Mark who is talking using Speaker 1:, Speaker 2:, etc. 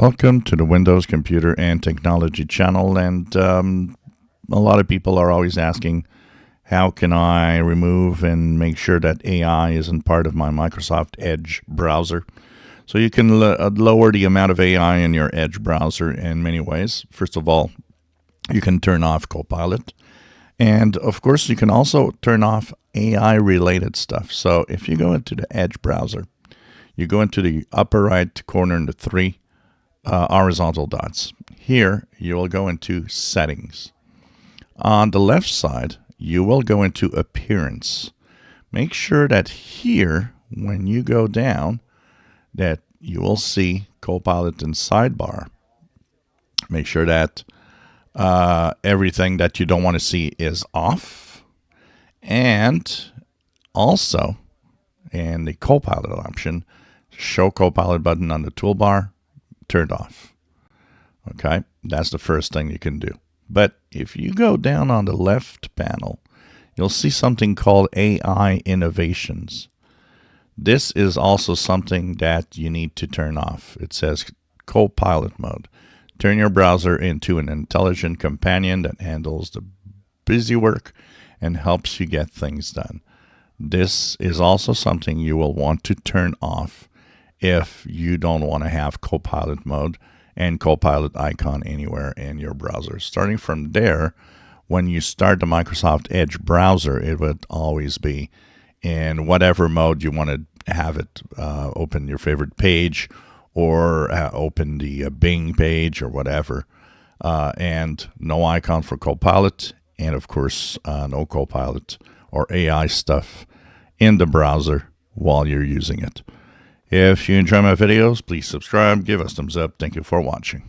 Speaker 1: Welcome to the Windows Computer and Technology channel. And a lot of people are always asking, how can I remove and make sure that AI isn't part of my Microsoft Edge browser? So you can lower the amount of AI in your Edge browser in many ways. First of all, you can turn off Copilot. And of course, you can also turn off AI related stuff. So if you go into the Edge browser, you go into the upper right corner in the three horizontal dots. Here, you will go into Settings. On the left side, you will go into Appearance. Make sure that here, when you go down, that you will see Copilot in Sidebar. Make sure that everything that you don't want to see is off. And also, in the Copilot option, Show Copilot button on the toolbar, turned off. Okay, that's the first thing you can do. But if you go down on the left panel, you'll see something called AI Innovations. This is also something that you need to turn off. It says Copilot mode. Turn your browser into an intelligent companion that handles the busy work and helps you get things done. This is also something you will want to turn off if you don't want to have Copilot mode and Copilot icon anywhere in your browser. Starting from there, when you start the Microsoft Edge browser, it would always be in whatever mode you want to have it. Open your favorite page or open the Bing page or whatever. And no icon for Copilot, and of course, no Copilot or AI stuff in the browser while you're using it. If you enjoy my videos, please subscribe, give us a thumbs up. Thank you for watching.